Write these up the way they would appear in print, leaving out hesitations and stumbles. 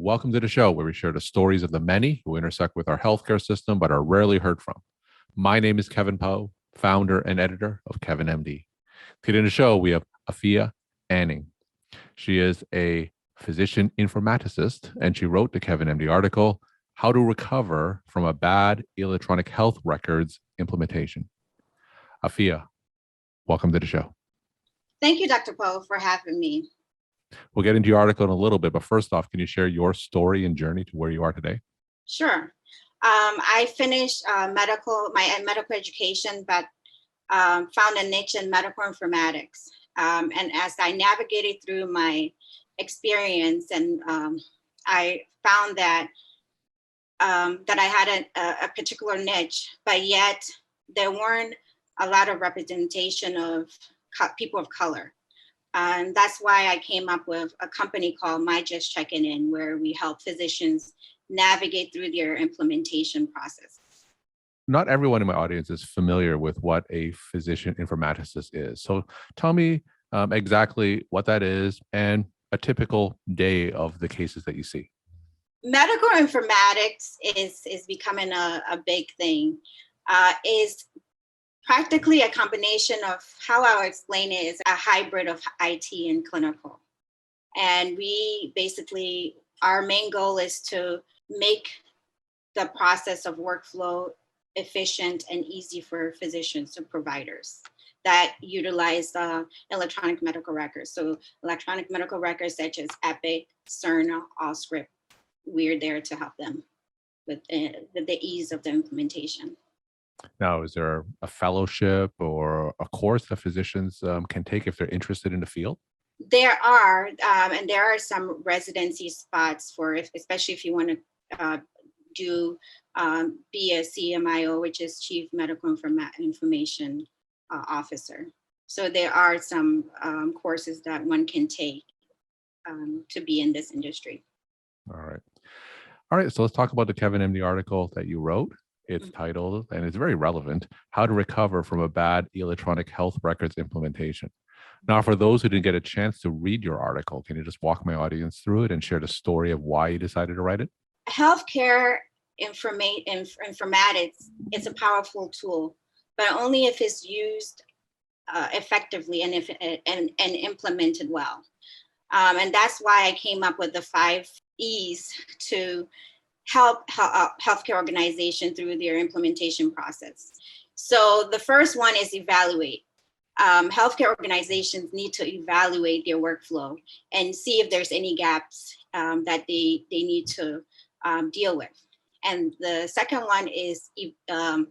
welcome to the show where we share the stories of the many who intersect with our healthcare system but are rarely heard from. My name is Kevin Poe, founder and editor of Kevin MD. Today in the show, we have Afia Anning. She is a physician informaticist, and she wrote the Kevin MD article, How to Recover from a Bad Electronic Health Records Implementation. Afia, welcome to the show. Thank you, Dr. Poe, for having me. We'll get into your article in a little bit, but first off, can you share your story and journey to where you are today? Sure. I finished my medical education, but found a niche in medical informatics. And as I navigated through my experience, and I found that I had a particular niche, but yet there weren't a lot of representation of people of color. And that's why I came up with a company called My Just Checking In, where we help physicians navigate through their implementation process. Not everyone in my audience is familiar with what a physician informaticist is. So tell me exactly what that is and a typical day of the cases that you see. Medical informatics is becoming a big thing. Is practically a combination of, how I'll explain it, is a hybrid of IT and clinical. And we basically, our main goal is to make the process of workflow efficient and easy for physicians and providers that utilize electronic medical records. So electronic medical records such as Epic, Cerner, Allscript, we're there to help them with the ease of the implementation. Now, is there a fellowship or a course that physicians can take if they're interested in the field? There are, and there are some residency spots for, especially if you want to be a CMIO, which is Chief Medical Information Officer. So there are some courses that one can take to be in this industry. All right. So let's talk about the Kevin MD article that you wrote. It's titled, and it's very relevant, How to Recover from a Bad Electronic Health Records Implementation. Now, for those who didn't get a chance to read your article, can you just walk my audience through it and share the story of why you decided to write it? Healthcare informatics is a powerful tool, but only if it's used effectively and implemented well. And that's why I came up with the 5 E's to help healthcare organizations through their implementation process. So the first one is evaluate. Healthcare organizations need to evaluate their workflow and see if there's any gaps that they need to deal with. And the second one is to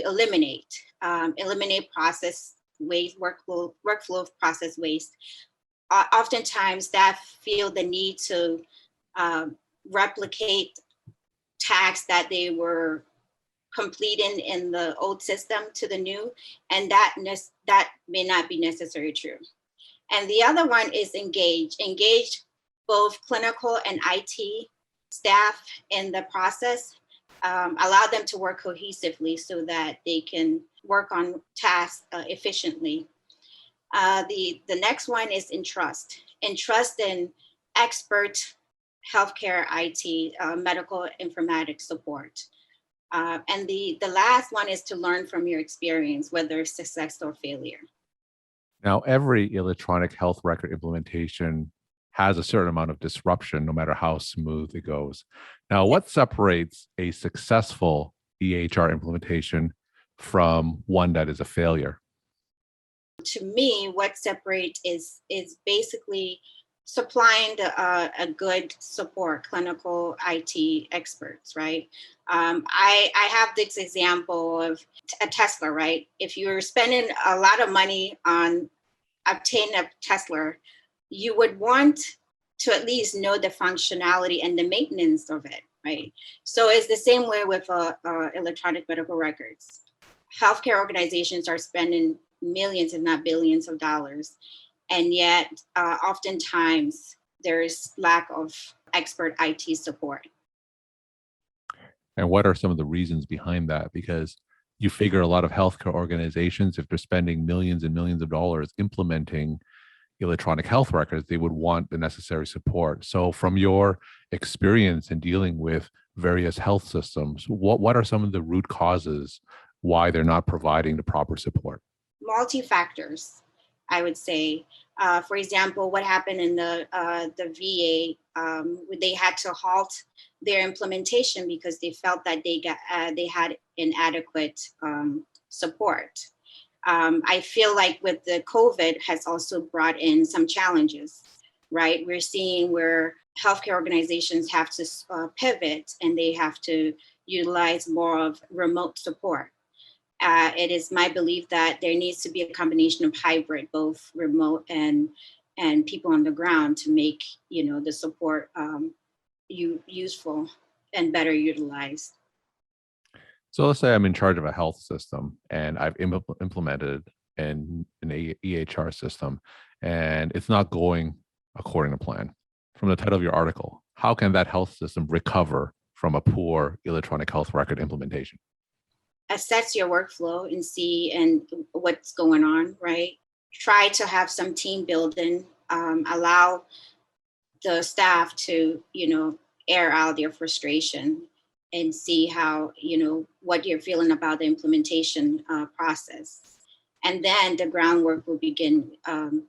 eliminate process waste, workflow process waste. Oftentimes, staff feel the need to replicate tasks that they were completing in the old system to the new, and that may not be necessarily true. And the other one is engage both clinical and IT staff in the process, allow them to work cohesively so that they can work on tasks efficiently. The next one is entrust in expert healthcare IT, medical informatics support. And the last one is to learn from your experience, whether success or failure. Now, every electronic health record implementation has a certain amount of disruption, no matter how smooth it goes. Now, what separates a successful EHR implementation from one that is a failure? To me, what separates is basically supplying a good support, clinical IT experts, right? I have this example of a Tesla, right? If you're spending a lot of money on obtaining a Tesla, you would want to at least know the functionality and the maintenance of it, right? So it's the same way with electronic medical records. Healthcare organizations are spending millions, if not billions of dollars. And yet, oftentimes, there's lack of expert IT support. And what are some of the reasons behind that? Because you figure a lot of healthcare organizations, if they're spending millions and millions of dollars implementing electronic health records, they would want the necessary support. So from your experience in dealing with various health systems, what are some of the root causes why they're not providing the proper support? Multi-factors, I would say. For example, what happened in the VA, they had to halt their implementation because they felt that they had inadequate support. I feel like with the COVID has also brought in some challenges, right? We're seeing where healthcare organizations have to pivot and they have to utilize more of remote support. It is my belief that there needs to be a combination of hybrid, both remote and people on the ground, to make the support useful and better utilized. So let's say I'm in charge of a health system and I've implemented an EHR system and it's not going according to plan. From the title of your article, how can that health system recover from a poor electronic health record implementation? Assess your workflow and see what's going on, right? Try to have some team building, allow the staff to, air out their frustration and see how, what you're feeling about the implementation process. And then the groundwork will begin.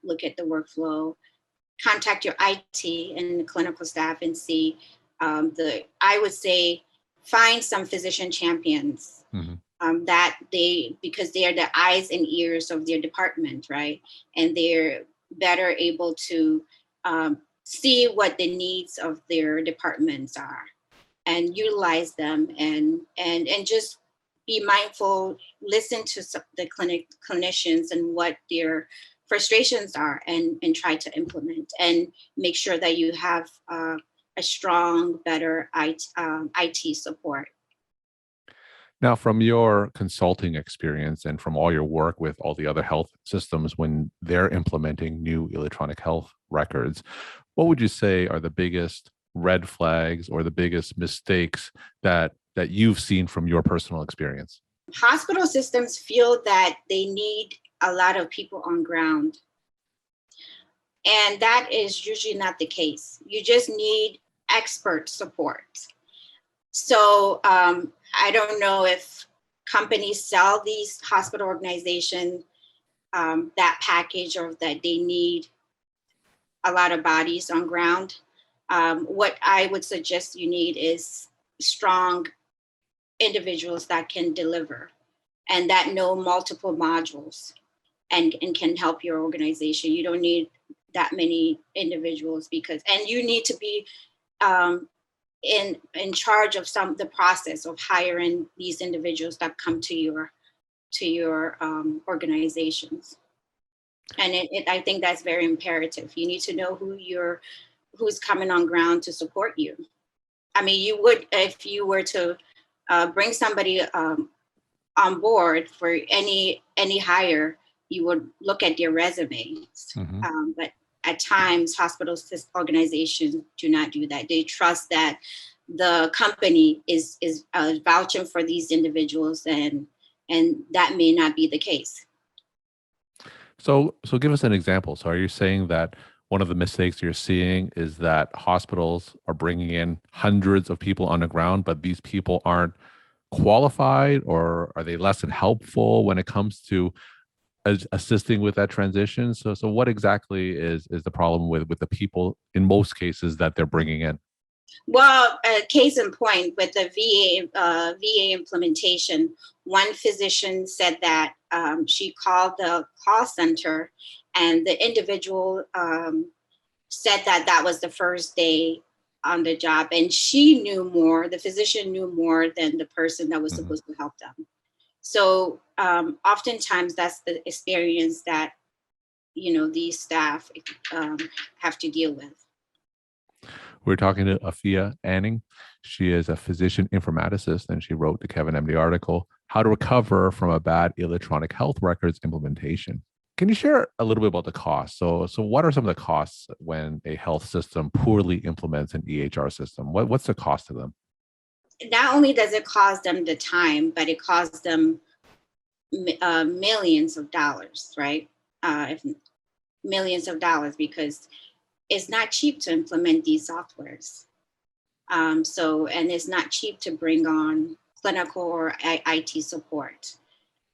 Look at the workflow, contact your IT and the clinical staff and see I would say find some physician champions. Mm-hmm. Because they are the eyes and ears of their department, right? And they're better able to see what the needs of their departments are and utilize them and just be mindful, listen to the clinicians and what their frustrations are and try to implement and make sure that you have a strong, better IT support. Now, from your consulting experience and from all your work with all the other health systems when they're implementing new electronic health records, what would you say are the biggest red flags or the biggest mistakes that you've seen from your personal experience? Hospital systems feel that they need a lot of people on ground. And that is usually not the case. You just need expert support. So I don't know if companies sell these hospital organizations that package or that they need a lot of bodies on ground. What I would suggest you need is strong individuals that can deliver and that know multiple modules and can help your organization. You don't need that many individuals and you need to be in charge of the process of hiring these individuals that come to your organizations. And I think that's very imperative. You need to know who's coming on ground to support you. I mean, you would, if you were to bring somebody on board for any hire, you would look at their resumes. Mm-hmm. But at times, hospital organizations do not do that. They trust that the company is vouching for these individuals, and that may not be the case. So give us an example. So are you saying that one of the mistakes you're seeing is that hospitals are bringing in hundreds of people on the ground, but these people aren't qualified, or are they less than helpful when it comes to assisting with that transition? So what exactly is the problem with the people in most cases that they're bringing in? Well, case in point with the VA implementation, one physician said that she called the call center and the individual said that was the first day on the job, and the physician knew more than the person that was mm-hmm. supposed to help them. So oftentimes that's the experience that, these staff have to deal with. We're talking to Afia Anning. She is a physician informaticist, and she wrote the Kevin MD article, How to Recover from a Bad Electronic Health Records Implementation. Can you share a little bit about the costs? So what are some of the costs when a health system poorly implements an EHR system? What's the cost to them? Not only does it cost them the time, but it costs them millions of dollars, right? millions of dollars because it's not cheap to implement these softwares. And it's not cheap to bring on clinical or IT support.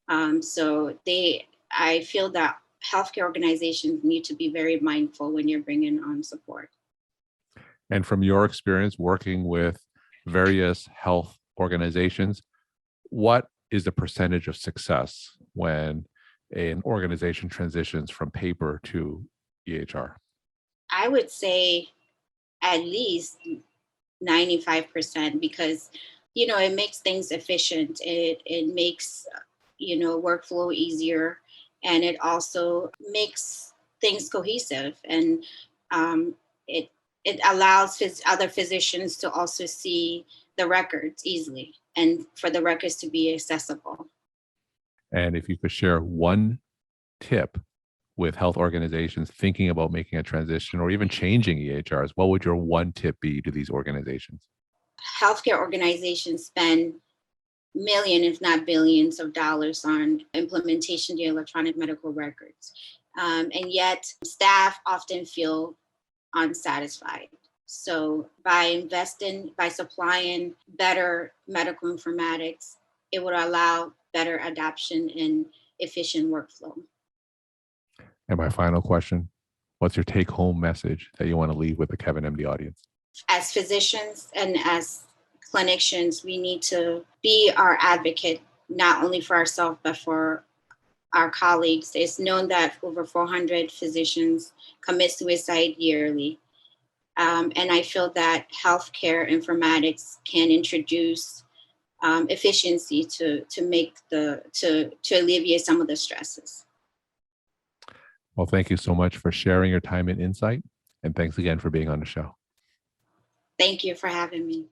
I feel that healthcare organizations need to be very mindful when you're bringing on support. And from your experience working with various health organizations, what is the percentage of success when an organization transitions from paper to EHR? I would say at least 95% because, it makes things efficient. It makes, workflow easier, and it also makes things cohesive. And it allows other physicians to also see the records easily and for the records to be accessible. And if you could share one tip with health organizations thinking about making a transition or even changing EHRs, what would your one tip be to these organizations? Healthcare organizations spend millions, if not billions, of dollars on implementation of the electronic medical records. And yet staff often feel unsatisfied. So by supplying better medical informatics, it would allow better adoption and efficient workflow. And my final question, what's your take-home message that you want to leave with the Kevin MD audience? As physicians and as clinicians, we need to be our advocate, not only for ourselves, but for our colleagues. It's known that over 400 physicians commit suicide yearly. And I feel that healthcare informatics can introduce efficiency to alleviate some of the stresses. Well, thank you so much for sharing your time and insight. And thanks again for being on the show. Thank you for having me.